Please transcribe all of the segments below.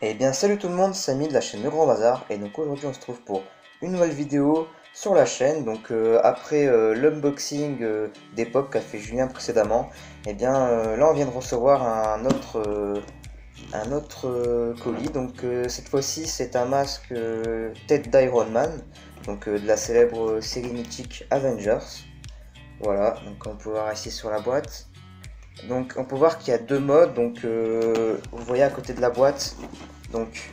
Eh bien salut tout le monde, c'est Samy de la chaîne Le Grand Bazar et donc aujourd'hui on se trouve pour une nouvelle vidéo sur la chaîne. Donc après l'unboxing des pop qu'a fait Julien précédemment, eh bien là on vient de recevoir un autre colis. Donc cette fois-ci c'est un masque tête d'Iron Man, donc de la célèbre série mythique Avengers. Voilà, donc on peut voir ici sur la boîte. Donc on peut voir qu'il y a deux modes, donc vous voyez à côté de la boîte, donc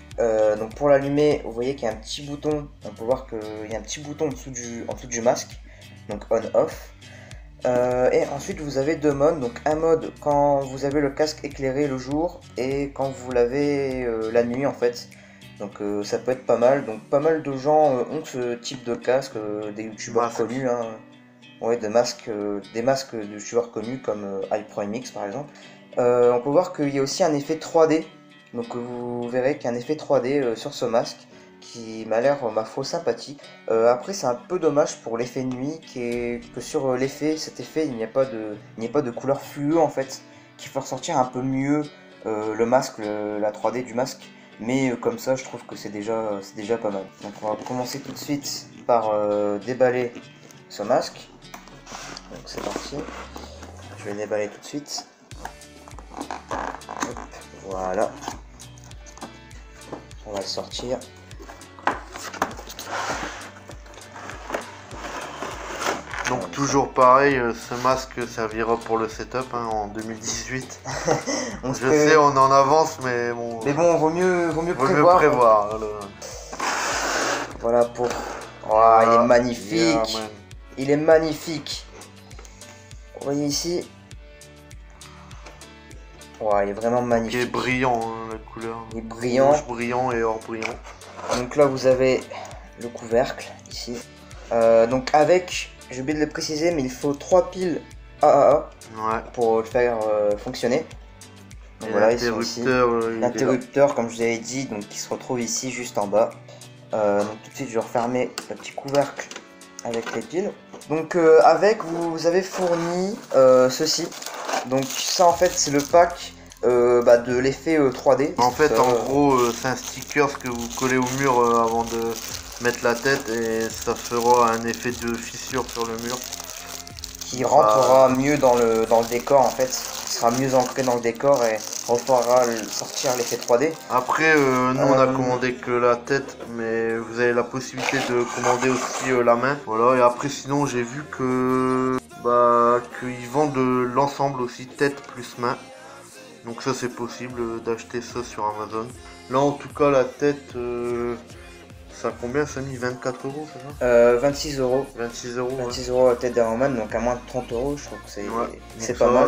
pour l'allumer, vous voyez qu'il y a un petit bouton, on peut voir qu'il y a un petit bouton en dessous du masque, donc on-off. Et ensuite vous avez deux modes, donc un mode quand vous avez le casque éclairé le jour et quand vous l'avez la nuit en fait. Donc ça peut être pas mal, donc pas mal de gens ont ce type de casque, des youtubeurs connus, hein. Ouais, des masques de youtubeurs connus comme iProMX par exemple. On peut voir qu'il y a aussi un effet 3D, donc vous verrez qu'il y a un effet 3D sur ce masque qui m'a l'air, ma foi, sympathique. Après c'est un peu dommage pour l'effet nuit, que sur cet effet il n'y a pas de couleur fluo en fait, qui fait ressortir un peu mieux le masque, la 3D du masque. Mais comme ça je trouve que c'est déjà pas mal. Donc on va commencer tout de suite par déballer ce masque. Donc c'est parti, je vais le déballer tout de suite. Hop, voilà, on va le sortir. Donc toujours pareil, ce masque servira pour le setup hein, en 2018. Je sais, on en avance, mais bon. Mais bon, vaut mieux prévoir. Voilà pour. Oh, voilà. Il est magnifique. Yeah, il est magnifique. Vous voyez ici. Ouais, il est vraiment magnifique. Il est brillant, hein, la couleur. Il est brillant. Rouge brillant et or brillant. Donc là, vous avez le couvercle ici. Donc avec, j'ai oublié de le préciser, mais il faut 3 piles AAA pour le faire fonctionner. Donc voilà, ici l'interrupteur, comme je vous avais dit, donc qui se retrouve ici juste en bas. Donc tout de suite, je vais refermer le petit couvercle avec les piles. Donc avec, vous avez fourni ceci. Donc ça en fait c'est le pack de l'effet 3D. En fait en gros c'est un sticker que vous collez au mur avant de mettre la tête et ça fera un effet de fissure sur le mur. Qui rentrera mieux dans le décor en fait. Qui sera mieux ancré dans le décor et refera sortir l'effet 3D. Après nous on a commandé que la tête, mais vous avez la possibilité de commander aussi la main. Voilà, et après sinon j'ai vu que qu'ils vendent l'ensemble aussi, tête plus main. Donc ça c'est possible d'acheter ça sur Amazon. Là en tout cas la tête, ça a combien ça a mis 24 €, c'est ça 26 €. 26 €. 26 € la tête d'Iron Man, donc à moins de 30 €, je trouve que c'est pas mal.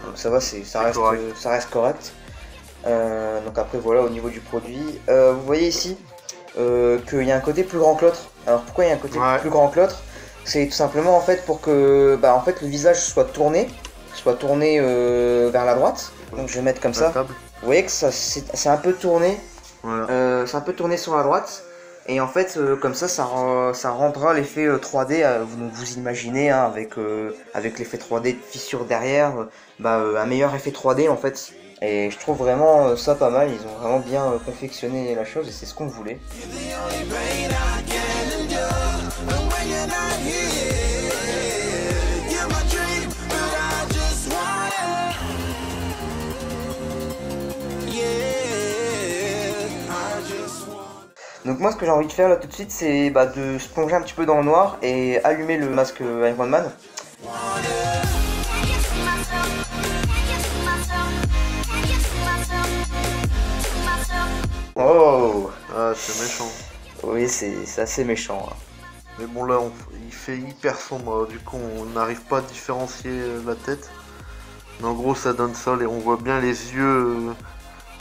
Donc ça va, ça reste correct. Donc après voilà, au niveau du produit, vous voyez ici qu'il y a un côté plus grand que l'autre. Alors pourquoi il y a un côté plus grand que l'autre? C'est tout simplement en fait pour que en fait, le visage soit tourné vers la droite. Donc je vais mettre comme ça. Vous voyez que c'est un peu tourné. Voilà. C'est un peu tourné sur la droite. Et en fait comme ça rendra l'effet 3D. Vous imaginez hein, avec l'effet 3D de fissure derrière, un meilleur effet 3D en fait. Et je trouve vraiment ça pas mal. Ils ont vraiment bien confectionné la chose et c'est ce qu'on voulait. Donc moi ce que j'ai envie de faire là tout de suite c'est de se plonger un petit peu dans le noir et allumer le masque Iron Man. Oh, c'est méchant. Oui, c'est assez méchant. Hein. Mais bon là il fait hyper sombre, du coup on n'arrive pas à différencier la tête. Mais en gros ça donne ça, et on voit bien les yeux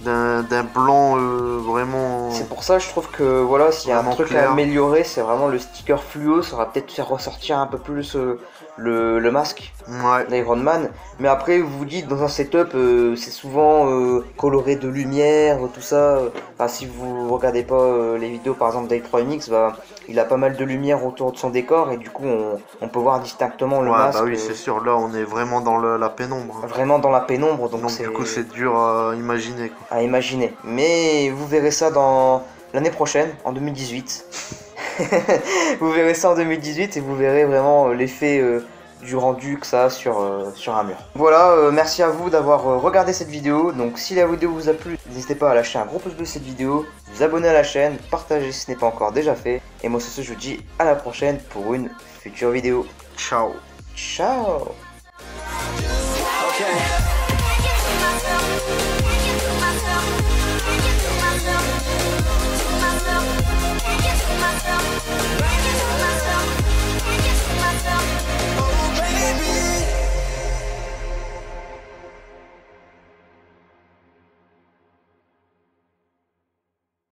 d'un blanc vraiment. C'est pour ça je trouve que voilà, s'il y a un truc à améliorer, c'est vraiment le sticker fluo. Ça va peut-être faire ressortir un peu plus le masque Ouais. d'Iron Man. Mais après, vous vous dites, dans un setup, c'est souvent coloré de lumière, tout ça. Enfin, si vous regardez pas les vidéos, par exemple, d'Electronics, bah, il a pas mal de lumière autour de son décor et du coup, on peut voir distinctement le Ouais, bah masque oui, c'est sûr. Là, on est vraiment dans la pénombre, hein. vraiment dans la pénombre, donc Donc, c'est du coup, c'est dur à imaginer, quoi. à imaginer. Mais vous verrez ça dans l'année prochaine, en 2018. Vous verrez ça en 2018 et vous verrez vraiment l'effet du rendu que ça a sur un mur. Voilà, merci à vous d'avoir regardé cette vidéo. Donc si la vidéo vous a plu, n'hésitez pas à lâcher un gros pouce bleu cette vidéo, vous abonner à la chaîne, partager si ce n'est pas encore déjà fait. Et moi sur ce, je vous dis à la prochaine pour une future vidéo. Ciao. Ciao.